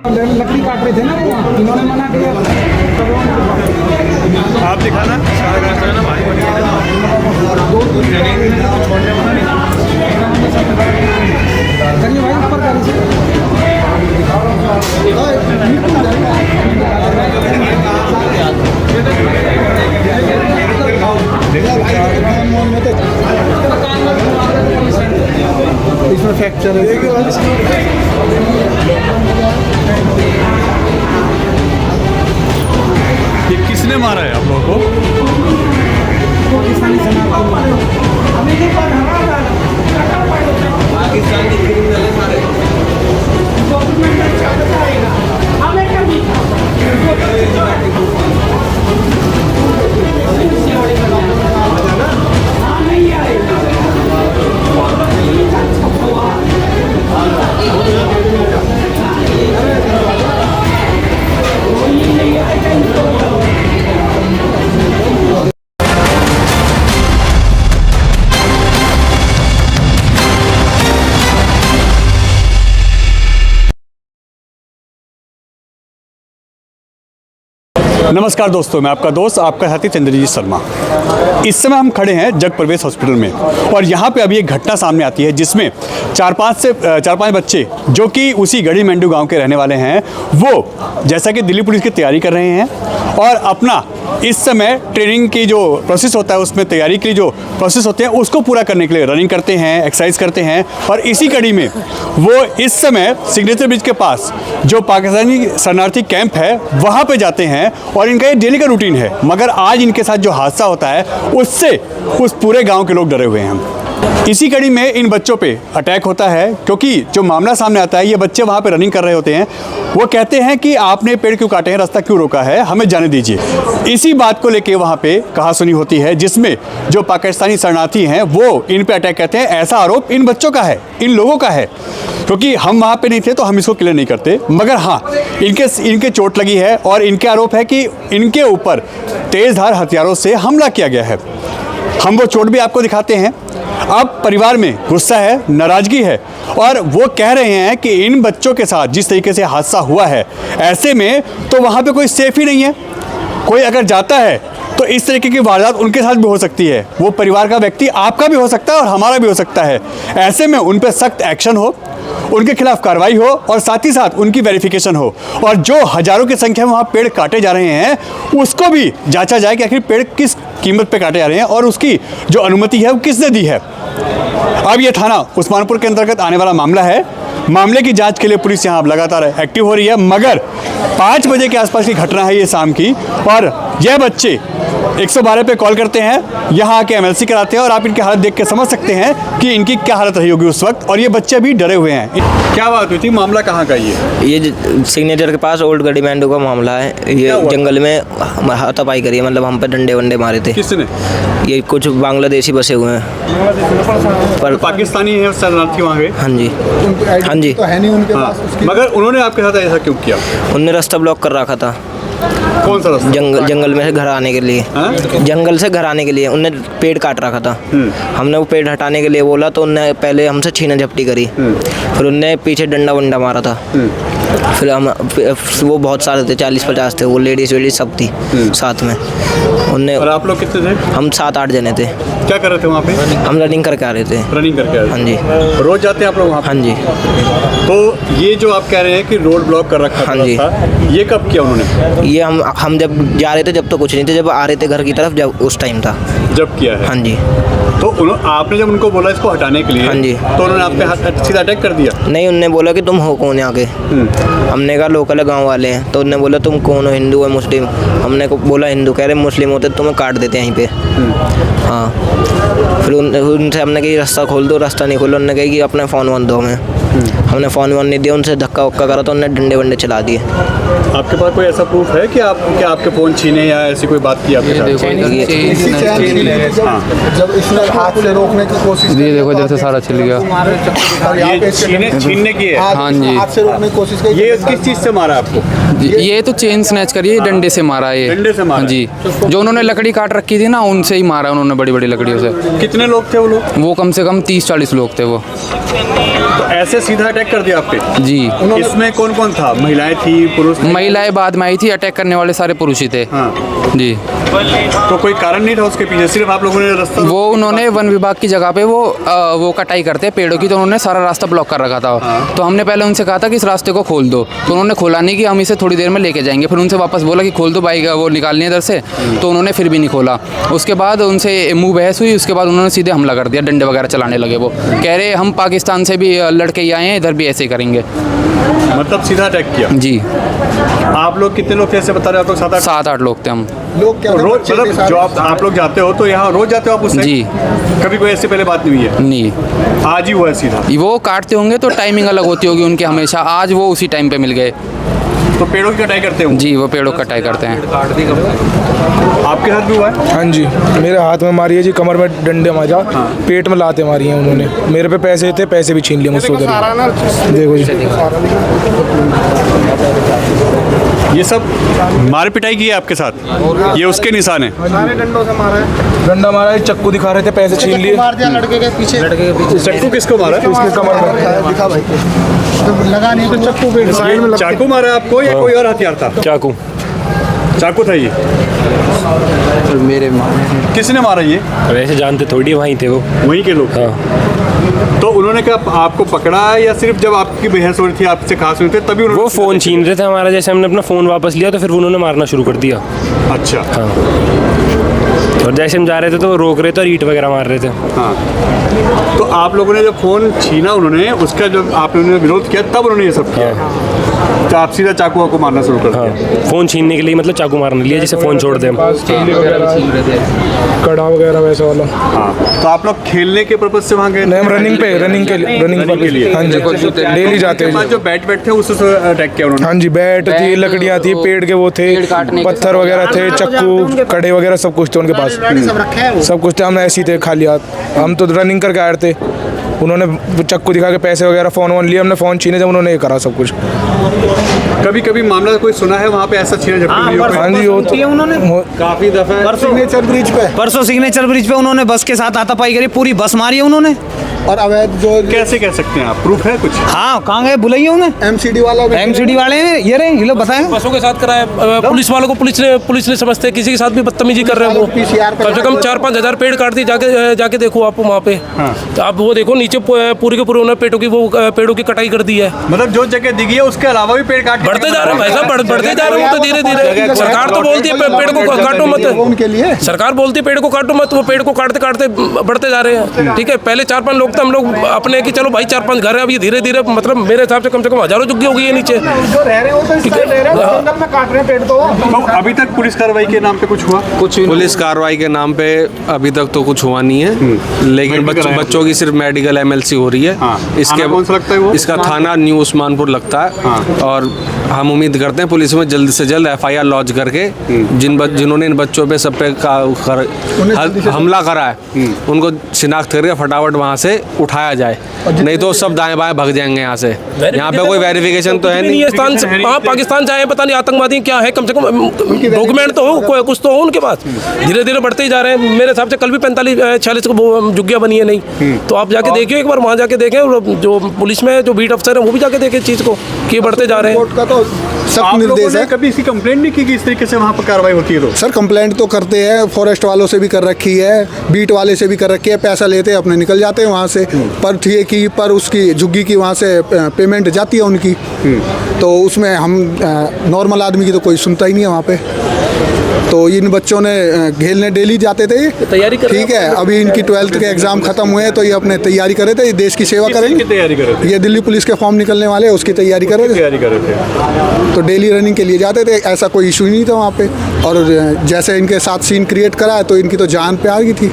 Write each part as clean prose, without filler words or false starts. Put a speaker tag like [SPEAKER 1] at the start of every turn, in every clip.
[SPEAKER 1] लकड़ी काट रहे थे ना, इन्होंने मना किया।
[SPEAKER 2] आप दिखाना
[SPEAKER 1] करिए भाई, ऊपर इसमें फ्रैक्चर है।
[SPEAKER 2] ये किसने मारा है आप लोगों को?
[SPEAKER 1] पाकिस्तानी क्रिमिनल है सारे।
[SPEAKER 2] नमस्कार दोस्तों, मैं आपका दोस्त, आपका साथी चंद्रजीत शर्मा। इस समय हम खड़े हैं जग प्रवेश हॉस्पिटल में और यहाँ पे अभी एक घटना सामने आती है जिसमें चार पांच बच्चे जो कि उसी गढ़ी मेंढू गांव के रहने वाले हैं, वो जैसा कि दिल्ली पुलिस की तैयारी कर रहे हैं और अपना इस समय ट्रेनिंग की जो प्रोसेस होता है, उसमें तैयारी की जो प्रोसेस होते हैं उसको पूरा करने के लिए रनिंग करते हैं, एक्सरसाइज करते हैं। और इसी कड़ी में वो इस समय सिग्नेचर ब्रिज के पास जो पाकिस्तानी शरणार्थी कैंप है वहाँ पे जाते हैं और इनका ये डेली का रूटीन है। मगर आज इनके साथ जो हादसा होता है उससे उस पूरे गांव के लोग डरे हुए हैं। इसी कड़ी में इन बच्चों पे अटैक होता है, क्योंकि जो मामला सामने आता है, ये बच्चे वहाँ पे रनिंग कर रहे होते हैं। वो कहते हैं कि आपने पेड़ क्यों काटे हैं, रास्ता क्यों रोका है, हमें जाने दीजिए। इसी बात को लेके वहाँ पे कहासुनी होती है जिसमें जो पाकिस्तानी शरणार्थी हैं वो इन पे अटैक करते हैं। ऐसा आरोप इन बच्चों का है, इन लोगों का है, क्योंकि हम वहाँ पे नहीं थे तो हम इसको क्लियर नहीं करते। मगर हाँ, इनके चोट लगी है और इनके आरोप है कि इनके ऊपर तेज़धार हथियारों से हमला किया गया है। हम वो चोट भी आपको दिखाते हैं। अब परिवार में गुस्सा है, नाराज़गी है और वो कह रहे हैं कि इन बच्चों के साथ जिस तरीके से हादसा हुआ है, ऐसे में तो वहाँ पे कोई सेफ ही नहीं है। कोई अगर जाता है तो इस तरीके की वारदात उनके साथ भी हो सकती है। वो परिवार का व्यक्ति आपका भी हो सकता है और हमारा भी हो सकता है। ऐसे में उन पर सख्त एक्शन हो, उनके खिलाफ कार्रवाई हो और साथ ही साथ उनकी वेरिफिकेशन हो और जो हजारों की संख्या में वहाँ पेड़ काटे जा रहे हैं उसको भी जांचा जाए कि आखिर पेड़ किस कीमत पे काटे जा रहे हैं और उसकी जो अनुमति है वो किसने दी है। अब ये थाना उस्मानपुर के अंतर्गत आने वाला मामला है। मामले की जांच के लिए पुलिस यहाँ लगातार एक्टिव हो रही है। मगर 5 बजे के आसपास की घटना है ये शाम की, और यह बच्चे 112 पे कॉल करते हैं, यहाँ आके MLC कराते हैं और आप इनकी हालत देख के समझ सकते हैं कि इनकी क्या हालत रही होगी उस वक्त। और ये बच्चे भी डरे हुए हैं। क्या बात हुई थी, मामला कहाँ का ये
[SPEAKER 3] सिग्नेचर के पास ओल्ड गढ़ी मेंढू का मामला है। ये जंगल में हाथापाई करी है, मतलब हम पे डंडे वंडे मारे थे।
[SPEAKER 2] किसने?
[SPEAKER 3] ये कुछ बांग्लादेशी बसे हुए हैं
[SPEAKER 2] पर पाकिस्तानी है शरणार्थी वहाँ पे।
[SPEAKER 3] हाँ जी, हाँ जी,
[SPEAKER 1] तो है नहीं उनके पास।
[SPEAKER 2] मगर उन्होंने आपके साथ ऐसा क्यों किया?
[SPEAKER 3] उनने रास्ता ब्लॉक कर रखा था।
[SPEAKER 2] कौन सा रास्ता?
[SPEAKER 3] जंगल में से घर आने के लिए। जंगल से घर आने के लिए उनने पेड़ काट रखा था। हमने वो पेड़ हटाने के लिए बोला तो उनने पहले हमसे छीना झपटी करी, फिर उनने पीछे डंडा वंडा मारा था। फिर हम वो बहुत सारे थे, 40-50 थे, वो लेडीज वेडीज सब थी साथ में। उनने
[SPEAKER 2] और आप लोग कितने थे?
[SPEAKER 3] हम 7-8 जने थे।
[SPEAKER 2] क्या कर रहे थे वहाँ पे?
[SPEAKER 3] हम रनिंग करके आ रहे थे।
[SPEAKER 2] रनिंग करके आ रहे थे?
[SPEAKER 3] हाँ जी।
[SPEAKER 2] रोज जाते हैं आप लोग वहाँ पे?
[SPEAKER 3] हाँ जी।
[SPEAKER 2] तो ये जो आप कह रहे हैं कि रोड ब्लॉक कर रखा
[SPEAKER 3] हाँ जी।
[SPEAKER 2] था, ये कब किया उन्होंने?
[SPEAKER 3] ये हम जब जा रहे थे जब तो कुछ नहीं थे, जब आ रहे थे घर की तरफ जब उस टाइम था
[SPEAKER 2] जब किया है।
[SPEAKER 3] हाँ जी।
[SPEAKER 2] तो आपने जब उनको बोला इसको हटाने के लिए,
[SPEAKER 3] हाँ जी,
[SPEAKER 2] तो उन्होंने आपके हाथ सीधा अटैक कर दिया?
[SPEAKER 3] नहीं, उनने बोला कि तुम हो कौन यहाँ के। हमने कहा लोकल गांव वाले हैं। तो उनने बोला तुम कौन हो, हिंदू है मुस्लिम? हमने को बोला हिंदू। कह रहे मुस्लिम होते तो तुम्हें काट देते यहीं पे। हाँ, फिर उनसे हमने कही रास्ता खोल दो, रास्ता नहीं खोला। उन्होंने कही कि अपना फ़ोन वन दो हमें। हमने फ़ोन वन नहीं दिया, उनसे धक्का वक्का करा तो उन्होंने डंडे वंडे चला दिए।
[SPEAKER 2] आपके पास कोई ऐसा प्रूफ है कि आपके फ़ोन छीने या ऐसी कोई बात की आपके साथ?
[SPEAKER 1] जब इसने हाथ से रोकने की कोशिश,
[SPEAKER 4] ये देखो जैसे सारा छिल गया।
[SPEAKER 2] ये छीनने की है?
[SPEAKER 4] हाँ जी।
[SPEAKER 1] हाथ से रोकने की कोशिश की।
[SPEAKER 2] ये किस चीज़ से मारा आपको?
[SPEAKER 4] ये तो चेन स्नैच करिए, डंडे से मारा है। ये
[SPEAKER 2] डंडे से मारा?
[SPEAKER 4] हाँ जी। जो उन्होंने लकड़ी काट रखी थी ना, उनसे ही मारा उन्होंने, बड़ी बड़ी लकड़ियों से।
[SPEAKER 2] कितने लोग थे वो लोग?
[SPEAKER 4] वो कम से कम 30-40 लोग थे वो।
[SPEAKER 2] तो ऐसे सीधा अटैक कर दिया आप पे?
[SPEAKER 4] जी।
[SPEAKER 2] इसमें कौन कौन था? महिलाएं थी, पुरुष थे?
[SPEAKER 4] महिलाएं बाद में आई थी, अटैक करने वाले सारे पुरुष ही थे।
[SPEAKER 2] हाँ।
[SPEAKER 4] जी।
[SPEAKER 2] तो कोई कारण नहीं था उसके पीछे, सिर्फ आप लोगों ने रास्ता?
[SPEAKER 4] वो उन्होंने वन विभाग की जगह पे वो कटाई करते हैं पेड़ों की, तो उन्होंने सारा रास्ता ब्लॉक कर रखा था। तो हमने पहले उनसे कहा था कि इस रास्ते को खोल दो, तो उन्होंने खोला नहीं कि हम इसे थोड़ी देर में लेके जाएंगे। फिर उनसे वापस बोला कि खोल दो बाइक, वो निकालनी है इधर से, तो उन्होंने फिर भी नहीं खोला। उसके बाद उनसे मुँह बहस हुई, उसके बाद उन्होंने सीधे हमला कर दिया, डंडे वगैरह चलाने लगे। वो कह रहे हम पाकिस्तान से भी लड़के ही आए हैं, इधर भी ऐसे ही करेंगे।
[SPEAKER 2] मतलब सीधा अटैक किया?
[SPEAKER 4] जी।
[SPEAKER 2] आप लोग कितने लोग थे ऐसे बता रहे हो? तो 7-8
[SPEAKER 4] लोग थे हम।
[SPEAKER 1] लोग क्या
[SPEAKER 2] रोज, मतलब जो आप लोग जाते हो तो यहाँ रोज जाते हो आप उससे?
[SPEAKER 4] जी।
[SPEAKER 2] कभी कोई ऐसे पहले बात नहीं हुई है?
[SPEAKER 4] नहीं,
[SPEAKER 2] आज ही हुआ है सीधा?
[SPEAKER 4] वो काटते होंगे तो टाइमिंग अलग होती होगी उनकी हमेशा, आज वो उसी टाइम पे मिल गए।
[SPEAKER 2] तो पेड़ों की कटाई करते हो?
[SPEAKER 4] जी, वो पेड़ों की कटाई करते हैं।
[SPEAKER 2] आपके हाथ भी हुआ है?
[SPEAKER 5] हाँ जी, मेरे हाथ में मारी है जी, कमर में डंडे मारा, पेट में लाते मारी हैं उन्होंने। मेरे पे पैसे थे, पैसे भी छीन लिए मुझसे उधर। देखो जी,
[SPEAKER 2] ये सब मार पिटाई की है आपके साथ? ये उसके निशान है?
[SPEAKER 1] सारे डंडों से मारा है।
[SPEAKER 5] डंडा मारा है, चक्कू दिखा रहे थे, पैसे छीन लिए।
[SPEAKER 1] मार दिया लड़के के पीछे।
[SPEAKER 2] चक्कू किसको मारा?
[SPEAKER 5] इसके कमर में
[SPEAKER 1] दिखा भाई, तो लगा नहीं तो चक्कू पे साइड में
[SPEAKER 2] चाकू मारा आपको या कोई और हथियार था?
[SPEAKER 6] चाकू
[SPEAKER 2] चाकू था ये?
[SPEAKER 3] मेरे
[SPEAKER 2] किसने मारा ये?
[SPEAKER 6] वैसे जानते थोड़ी, वहीं थे वो।
[SPEAKER 2] वहीं के लोग? तो उन्होंने क्या आपको पकड़ा या सिर्फ जब आपकी बहस हो रही थी, आपसे खास हुई थे तभी उन्होंने?
[SPEAKER 6] वो फ़ोन छीन रहे थे हमारा, जैसे हमने अपना फ़ोन वापस लिया तो फिर उन्होंने मारना शुरू कर दिया।
[SPEAKER 2] अच्छा।
[SPEAKER 6] हाँ, और जैसे हम जा रहे थे तो वो रोक रहे थे और ईंट वगैरह मार रहे थे।
[SPEAKER 2] हाँ, तो आप लोगों ने जब फ़ोन छीना उन्होंने, उसका जब आप लोगों ने विरोध किया तब उन्होंने ये सब किया? तो आप सीधा चाकू को मारना शुरू कर दिया?
[SPEAKER 6] हाँ, फ़ोन छीनने के लिए मतलब चाकू मारने लिए, जिसे फ़ोन छोड़ दें हम।
[SPEAKER 5] कड़ा वगैरह वैसा वाला।
[SPEAKER 2] हाँ, तो आप लोग खेलने के पर्पज से वहाँ गए?
[SPEAKER 5] नहीं, हम रनिंग के लिए। हाँ जी, डेली जाते हैं।
[SPEAKER 2] जो बैट थे उससे अटैक किया उन्होंने?
[SPEAKER 5] हाँ जी, बैट थी, लकड़ियाँ थी, पेड़ के वो थे, पत्थर वगैरह थे, चक्कू, कड़े वगैरह सब कुछ थे उनके पास। सब कुछ थे, हम ऐसे ही थे खाली हाथ। हम तो रनिंग करके आए थे, उन्होंने चक्कू दिखा के पैसे वगैरह फ़ोन वोन लिए, हमने फ़ोन छीने, जब उन्होंने ये करा सब कुछ।
[SPEAKER 2] कभी कभी मामला कोई सुना है वहाँ पे ऐसा छीना झपटी?
[SPEAKER 5] हाँ जी, वो तो
[SPEAKER 7] उन्होंने
[SPEAKER 2] काफी दफा
[SPEAKER 1] सिग्नेचर ब्रिज पे।
[SPEAKER 7] परसों सिग्नेचर ब्रिज पे उन्होंने बस के साथ हाथापाई करी, पूरी बस मारी है उन्होंने।
[SPEAKER 1] और अवैध जो
[SPEAKER 2] कैसे कह सकते हैं आप? प्रूफ है कुछ?
[SPEAKER 7] हाँ, कहाँ गए बुलाइए उन्हें।
[SPEAKER 1] एमसीडी वाला भी-
[SPEAKER 7] एमसीडी वाले हैं ये रहे, ये लोग बताएं।
[SPEAKER 8] बसों के साथ कराया, पुलिस वालों को पुलिस ने समझते हैं, किसी के साथ भी बदतमीजी कर रहे हैं वो।
[SPEAKER 1] PCR
[SPEAKER 8] कम से कम 4-5 हज़ार पेड़ काट दिए, जाके देखो आप वहाँ पे। तो आप वो देखो नीचे पूरे के पूरे उन्होंने पेड़ों की कटाई कर दी है।
[SPEAKER 2] मतलब जो जगह दिखी है उसके अलावा भी पेड़ काट
[SPEAKER 8] बढ़ते जा रहे हैं भाई साहब, बढ़ते जा रहे हैं वो तो धीरे-धीरे। सरकार तो बोलती है पेड़ को काटो मत,
[SPEAKER 1] उनके लिए
[SPEAKER 8] सरकार बोलती है पेड़ को काटो मत, वो पेड़ को काटते काटते बढ़ते जा रहे हैं। ठीक है, पहले 4-5 लोग थे, हम लोग अपने कि चलो भाई 4-5 घर है, अब ये धीरे-धीरे मतलब मेरे हिसाब से कम हज़ारों झुग्गी हो गई है नीचे।
[SPEAKER 1] जो रह रहे हो तो इसलिए रह रहे हो, जंगल में काट रहे हैं पेड़। तो
[SPEAKER 2] अभी तक पुलिस कार्रवाई के नाम पे कुछ हुआ?
[SPEAKER 9] पुलिस कार्रवाई के नाम पे अभी तक तो कुछ हुआ नहीं है, लेकिन बच्चों की सिर्फ मेडिकल MLC हो रही है।
[SPEAKER 2] थाना कौन सा लगता है वो?
[SPEAKER 9] इसका थाना न्यू उस्मानपुर लगता है। और हम उम्मीद करते हैं पुलिस में जल्द से जल्द FIR लॉन्च करके जिन्होंने इन बच्चों पे सब पे हमला करा है उनको शिनाख्त करके फटाफट वहाँ से उठाया जाए, नहीं तो सब दाएं बाएं भाग जाएंगे यहाँ से। यहाँ पे कोई वेरिफिकेशन तो है नहीं।
[SPEAKER 8] पाकिस्तान से आए, पता नहीं आतंकवादी क्या है, कम से कम डॉक्यूमेंट तो हो, कुछ तो हो उनके पास। धीरे धीरे बढ़ते ही जा रहे हैं। मेरे हिसाब से कल भी 45-46 झुग्गियाँ बनी है नहीं, तो आप जाके देखिए एक बार, वहाँ जाके देखें। जो पुलिस में जो बीट अफसर है वो भी जाके देखें चीज़ को कि बढ़ते जा रहे हैं।
[SPEAKER 1] कोर्ट का तो सख्त निर्देश है।
[SPEAKER 2] कभी इसकी कंप्लेंट नहीं की कि इस तरीके से वहाँ पर कार्रवाई होती है? तो
[SPEAKER 1] सर कंप्लेंट तो करते हैं, फॉरेस्ट वालों से भी कर रखी है, बीट वाले से भी कर रखी है, पैसा लेते हैं अपने निकल जाते हैं वहाँ से। पर उसकी झुग्गी की वहाँ से पेमेंट जाती है उनकी, तो उसमें हम नॉर्मल आदमी की तो कोई सुनता ही नहीं है वहाँ पे। तो इन बच्चों ने खेलने डेली जाते थे,
[SPEAKER 8] तैयारी कर रहे
[SPEAKER 1] ठीक है। अभी इनकी 12th के एग्जाम खत्म हुए हैं, तो ये अपने तैयारी कर रहे थे, ये देश की सेवा करेंगे।
[SPEAKER 2] तैयारी कर रहे थे?
[SPEAKER 1] ये दिल्ली पुलिस के फॉर्म निकलने वाले हैं, उसकी तैयारी कर रहे थे। तो डेली रनिंग के लिए जाते थे, ऐसा कोई इशू ही नहीं था वहाँ पे। और जैसे इनके साथ सीन क्रिएट करा है, तो इनकी तो जान पे आ गई थी।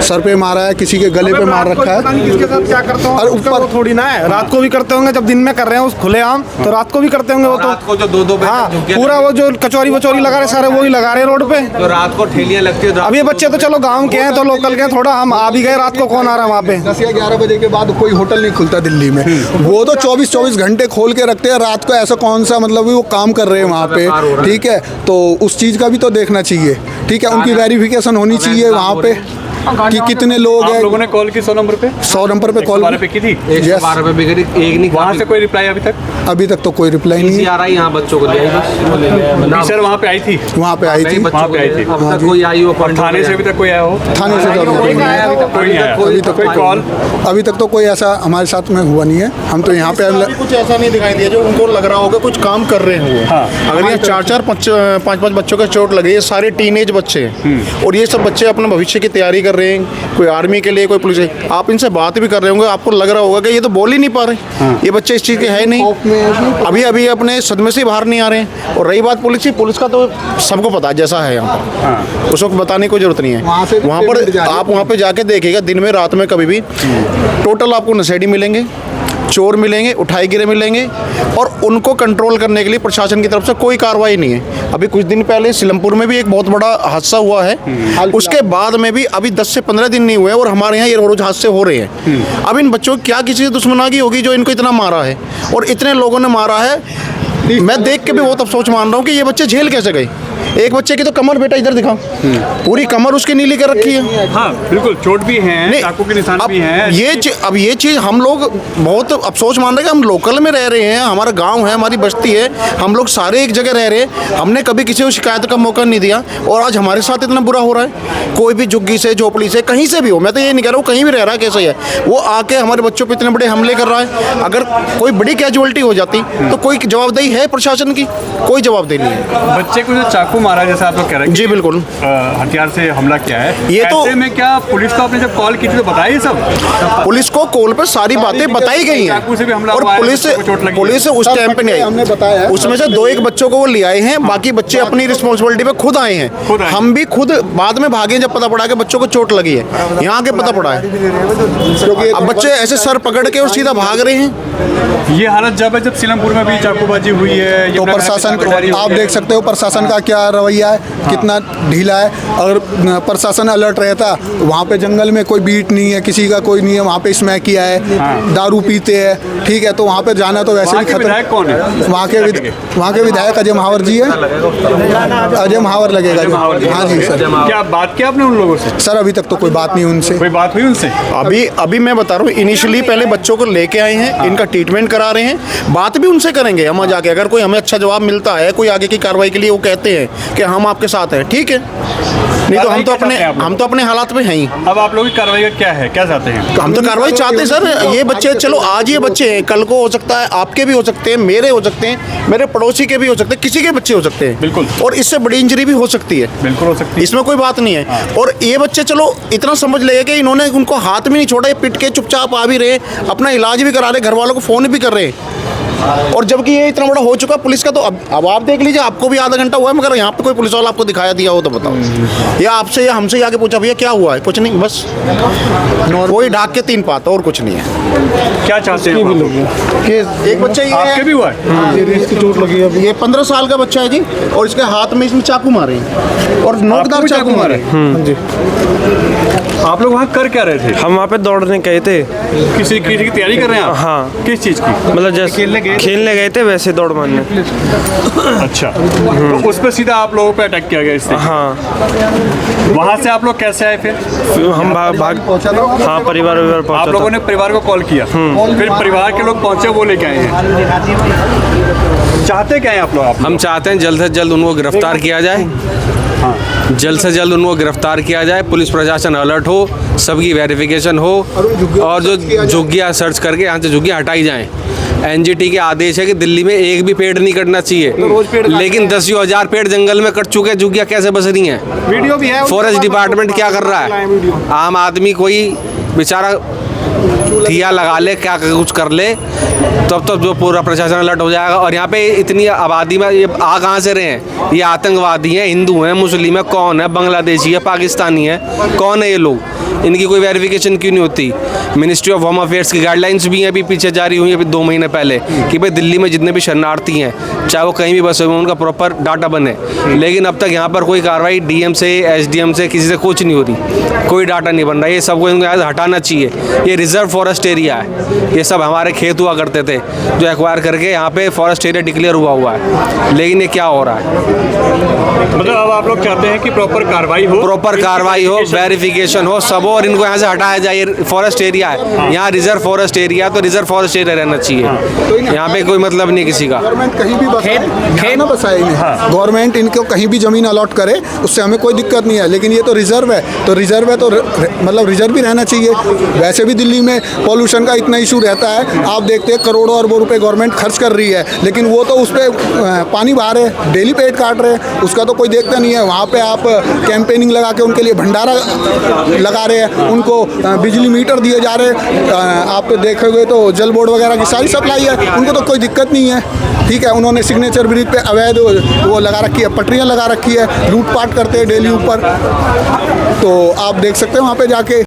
[SPEAKER 1] सर पे मारा है, किसी के गले पे मार रखा है।
[SPEAKER 10] किसके साथ क्या करते हो?
[SPEAKER 1] और ऊपर
[SPEAKER 10] थोड़ी ना है, रात को भी करते होंगे। जब दिन में कर रहे हैं उस खुलेआम, तो रात को भी करते होंगे वो। तो
[SPEAKER 9] जो 2-2
[SPEAKER 10] हाँ, पूरा वो जो कचौरी वचौरी लगा रहे सारे, वो ही लगा रहे हैं रोड पे।
[SPEAKER 9] तो रात को ठेलियाँ लगती है।
[SPEAKER 10] अब ये बच्चे तो चलो गांव के हैं, तो लोकल के हैं, थोड़ा हम आ भी गए, रात को कौन आ रहा है वहाँ पे?
[SPEAKER 1] 10 या 11 बजे के बाद कोई होटल नहीं खुलता दिल्ली में। वो तो 24-24 घंटे खोल के रखते हैं। रात को ऐसा कौन सा मतलब वो काम कर रहे हैं वहाँ पे, ठीक है। तो उस चीज़ का भी तो देखना चाहिए, ठीक है। उनकी वेरिफिकेशन होनी चाहिए वहाँ पे। कि कितने लोग
[SPEAKER 2] आप
[SPEAKER 1] हैं।
[SPEAKER 2] लोगों ने कॉल की 100 नंबर पे
[SPEAKER 1] 100 नंबर पे कॉल
[SPEAKER 2] 112 पे की थी
[SPEAKER 9] 112 रुपये भी करी, एक नहीं
[SPEAKER 2] वहाँ से कोई रिप्लाई अभी तक
[SPEAKER 1] अभी तक तो कोई रिप्लाई नहीं है।
[SPEAKER 9] आ रहा है यहाँ बच्चों को ले आई बस
[SPEAKER 2] सर वहाँ पे आई थी
[SPEAKER 1] वहाँ पे आई थी,
[SPEAKER 2] वहाँ पे आई थी
[SPEAKER 9] अब तक कोई आई हो
[SPEAKER 2] और थाने से अभी तक कोई आया हो
[SPEAKER 1] थाने से तो
[SPEAKER 2] कोई नहीं आया
[SPEAKER 1] अभी तक
[SPEAKER 2] कोई कॉल
[SPEAKER 1] अभी तक तो कोई ऐसा हमारे साथ में हुआ नहीं है। हम तो यहाँ पे
[SPEAKER 10] कुछ ऐसा नहीं दिखाई दिया जो उनको लग रहा होगा कुछ काम कर रहे हैं वो। अगर ये 4-4 5-5 बच्चों का चोट लगी, ये सारे टीनेज बच्चे हैं और ये सब बच्चे अपने भविष्य की तैयारी कर रहे हैं, कोई आर्मी के लिए, कोई पुलिस। आप इनसे बात भी कर रहे होंगे, आपको लग रहा होगा कि ये तो बोल ही नहीं पा रहे, ये बच्चे इस चीज़ के है नहीं, अभी अभी अपने सदमे से बाहर नहीं आ रहे हैं। और रही बात पुलिस की, पुलिस का तो सबको पता है जैसा है यहाँ पर, उसको बताने की कोई जरूरत नहीं है। वहाँ पर आप वहाँ पे जाके देखिएगा, दिन में रात में कभी भी टोटल आपको नशेड़ी मिलेंगे, चोर मिलेंगे, उठाई गिरे मिलेंगे, और उनको कंट्रोल करने के लिए प्रशासन की तरफ से कोई कार्रवाई नहीं है। अभी कुछ दिन पहले सिलमपुर में भी एक बहुत बड़ा हादसा हुआ है, उसके बाद में भी अभी 10 से 15 दिन नहीं हुए और हमारे यहाँ ये रोज हादसे हो रहे हैं। अब इन बच्चों को क्या किसी से दुश्मनागी होगी जो इनको इतना मारा है और इतने लोगों ने मारा है। मैं देख के भी बहुत अफसोस मान रहा हूँ कि ये बच्चे झेल कैसे गए। एक बच्चे की तो कमर, बेटा इधर दिखाओ, पूरी कमर उसकी नीली कर रखी है।
[SPEAKER 2] हाँ बिल्कुल, चोट भी है, चाकू के निशान भी हैं।
[SPEAKER 10] अब ये चीज़ हम लोग बहुत अफसोस मान रहे हैं कि हम लोकल में रह रहे हैं, हमारा गांव है, हमारी बस्ती है, हम लोग सारे एक जगह रह रहे हैं, हमने कभी किसी को शिकायत का मौका नहीं दिया और आज हमारे साथ इतना बुरा हो रहा है। कोई भी झुग्गी से, झोपड़ी से, कहीं से भी हो, मैं तो ये नहीं कह रहा हूँ कहीं भी रह रहा है कैसे है, वो आके हमारे बच्चों पर इतने बड़े हमले कर रहा है। अगर कोई बड़ी कैजुअलिटी हो जाती तो कोई जवाबदेही है प्रशासन की? कोई जवाबदेही नहीं है।
[SPEAKER 2] बच्चे को जो चाकू मारा जैसा आप लोग कह रहे हैं,
[SPEAKER 10] जी बिल्कुल,
[SPEAKER 2] हथियार से हमला किया है,
[SPEAKER 10] ये तो
[SPEAKER 2] ऐसे में क्या पुलिस को आपने जब कॉल की थी तो बताया ये सब?
[SPEAKER 10] पुलिस को कॉल पे सारी बातें बताई गई
[SPEAKER 2] चाकू से भी
[SPEAKER 10] हैं
[SPEAKER 2] हमला
[SPEAKER 10] और
[SPEAKER 2] हुआ है,
[SPEAKER 10] पुलिस
[SPEAKER 2] बच्चों को चोट लगी
[SPEAKER 10] पुलिस उस टाइम पे नहीं
[SPEAKER 1] हमने
[SPEAKER 10] आई।
[SPEAKER 1] बताया,
[SPEAKER 10] उसमें से 2-1 बच्चों को वो ले आए हैं, बाकी बच्चे अपनी रिस्पॉन्सिबिलिटी पे खुद आए हैं। हम भी खुद बाद में भागे जब पता पड़ा कि बच्चों को चोट लगी है, यहाँ के पता पड़ा है। क्योंकि अब बच्चे ऐसे सर पकड़ के और सीधा भाग रहे हैं।
[SPEAKER 2] ये हालत जब है जब सिलमपुर में भी चाकूबाजी हुई है,
[SPEAKER 1] तो प्रशासन, आप देख सकते हो प्रशासन का क्या रवैया है, कितना ढीला है। अगर प्रशासन अलर्ट रहता, वहाँ पे जंगल में कोई बीट नहीं है, किसी का कोई नहीं है, वहाँ पे स्मैक किया है, दारू पीते हैं, ठीक है, तो वहाँ पे जाना तो वैसे भी खतरा।
[SPEAKER 2] विधायक कौन है?
[SPEAKER 1] वहाँ के विधायक अजय महावर जी है, अजय महावर लगेगा जी। हाँ जी सर।
[SPEAKER 2] क्या बात किया आपने उन लोगों से?
[SPEAKER 1] सर अभी तक तो कोई बात नहीं उनसे।
[SPEAKER 2] कोई बात हुई उनसे?
[SPEAKER 10] अभी मैं बता रहा हूँ, इनिशियली पहले बच्चों को लेके आए हैं, इनका ट्रीटमेंट करा रहे हैं, बात भी उनसे करेंगे हम जाके। अगर कोई हमें अच्छा जवाब मिलता है, कोई आगे की कार्रवाई के लिए वो कहते हैं कि हम आपके साथ हैं, ठीक है, नहीं तो हम तो अपने हालात में हैं ही।
[SPEAKER 2] अब आप लोगों की कार्रवाई का क्या है, क्या चाहते हैं?
[SPEAKER 10] हम तो कार्रवाई चाहते हैं सर। ये बच्चे, चलो आज ये बच्चे हैं, कल को हो सकता है आपके भी हो सकते हैं, मेरे हो सकते हैं, मेरे पड़ोसी के भी हो सकते हैं, किसी के बच्चे हो सकते हैं,
[SPEAKER 2] बिल्कुल।
[SPEAKER 10] और इससे बड़ी इंजरी भी हो सकती है,
[SPEAKER 2] बिल्कुल हो सकती है,
[SPEAKER 10] इसमें कोई बात नहीं है। और ये बच्चे चलो इतना समझ लेंगे कि इन्होंने उनको हाथ भी नहीं छोड़ा, ये पिट के चुपचाप आ भी रहे, अपना इलाज भी करा रहे, घर वालों को फ़ोन भी कर रहे हैं। और जबकि ये इतना बड़ा हो चुका पुलिस का, तो अब आप देख लीजिए, आपको भी आधा घंटा हुआ है, मगर यहाँ पे कोई पुलिस वाला आपको दिखाया दिया हो तो बताओ, या आपसे या हमसे आके पूछा भैया क्या हुआ है? कुछ नहीं, बस कोई ढाक के 3 पात, और कुछ नहीं है।
[SPEAKER 2] क्या चाहते हैं आप लोग?
[SPEAKER 10] एक बच्चा ये
[SPEAKER 2] आपके भी हुआ है?
[SPEAKER 10] इसकी चोट लगी है, ये 15 साल का बच्चा है जी, और इसके हाथ में इसमें चाकू मारे हैं और नोकदार चाकू मारे।
[SPEAKER 2] आप लोग वहाँ कर क्या रहे थे?
[SPEAKER 6] हम वहाँ पे दौड़ने गए थे।
[SPEAKER 2] किसी की तैयारी कर रहे हैं आप?
[SPEAKER 6] हाँ।
[SPEAKER 2] किस चीज़ की?
[SPEAKER 6] मतलब जैसे खेलने गए थे वैसे दौड़ मारने।
[SPEAKER 2] अच्छा, तो उस पर सीधा आप लोगों पे अटैक किया गया इससे?
[SPEAKER 6] हाँ।
[SPEAKER 2] वहाँ से आप लोग कैसे आए फिर?
[SPEAKER 6] हम भाग हाँ, परिवार
[SPEAKER 2] आप लोगों ने परिवार को कॉल किया, फिर परिवार के लोग पहुँचे, वो लेके आए हैं। चाहते क्या हैं आप लोग?
[SPEAKER 9] हम चाहते हैं जल्द से जल्द उनको गिरफ्तार किया जाए, जल्द से जल्द उनको गिरफ्तार किया जाए, पुलिस प्रशासन अलर्ट हो, सबकी वेरिफिकेशन हो, और जो झुग्गियाँ सर्च करके यहाँ से झुग्गियाँ हटाई जाएँ। एनजीटी के आदेश है कि दिल्ली में एक भी पेड़ नहीं कटना चाहिए, लेकिन 10,000 पेड़ जंगल में कट चुके हैं, झुग्गियाँ कैसे बस रही हैं?
[SPEAKER 10] वीडियो भी है,
[SPEAKER 9] फॉरेस्ट डिपार्टमेंट क्या कर रहा है? आम आदमी कोई बेचारा दिया लगा ले, क्या कुछ कर ले, तब जो पूरा प्रशासन अलर्ट हो जाएगा। और यहाँ पे इतनी आबादी में ये आ कहाँ से रहे हैं? ये आतंकवादी हैं, हिंदू हैं, मुस्लिम है, कौन है? बांग्लादेशी है, पाकिस्तानी है, कौन है ये लोग? इनकी कोई वेरिफिकेशन क्यों नहीं होती? मिनिस्ट्री ऑफ होम अफेयर्स की गाइडलाइंस भी अभी पीछे जारी हुई है अभी 2 महीने पहले कि भाई दिल्ली में जितने भी शरणार्थी हैं चाहे वो कहीं भी बसे हुए उनका प्रॉपर डाटा बने, लेकिन अब तक यहाँ पर कोई कार्रवाई डीएम से, एसडीएम से, किसी से कुछ नहीं हो रही, कोई डाटा नहीं बन रहा। ये सबको इनको यहाँ से हटाना चाहिए। ये रिजर्व फॉरेस्ट एरिया है, ये सब हमारे खेत हुआ करते थे जो एक्वायर करके यहाँ पे फॉरेस्ट एरिया डिक्लेयर हुआ है, लेकिन ये क्या हो रहा है?
[SPEAKER 2] मतलब अब आप लोग चाहते हैं कि प्रॉपर कार्रवाई हो,
[SPEAKER 9] वेरिफिकेशन हो सब हो और इनको यहाँ से हटाया जाए। फॉरेस्ट एरिया है यहाँ, रिजर्व फॉरेस्ट एरिया, तो रिजर्व फॉरेस्ट एरिया रहना चाहिए। यहाँ पे कोई मतलब नहीं किसी का।
[SPEAKER 1] गवर्नमेंट कहीं भी बसाए इन्हें, गवर्नमेंट इनको कहीं भी जमीन अलॉट करे उससे हमें कोई दिक्कत नहीं है, लेकिन ये तो रिजर्व है तो मतलब रिजर्व भी रहना चाहिए। वैसे भी दिल्ली में पॉल्यूशन का इतना इशू रहता है, आप देखते हैं करोड़ों अरबों रुपए गवर्नमेंट खर्च कर रही है, लेकिन वो तो उस पर पानी बहा रहे, डेली पेट काट रहे हैं, उसका तो कोई देखता नहीं है। वहाँ पे आप कैंपेनिंग लगा के उनके लिए भंडारा लगा रहे हैं, उनको बिजली मीटर दिए जा रहे हैं, आप देखोगे तो जल बोर्ड वगैरह की सारी सप्लाई है, उनको तो कोई दिक्कत नहीं है। ठीक है, उन्होंने सिग्नेचर ब्रिज पे अवैध वो लगा रखी है, पटरियाँ लगा रखी है, लूटपाट करते हैं डेली ऊपर, तो आप देख सकते हैं वहाँ पे जाके।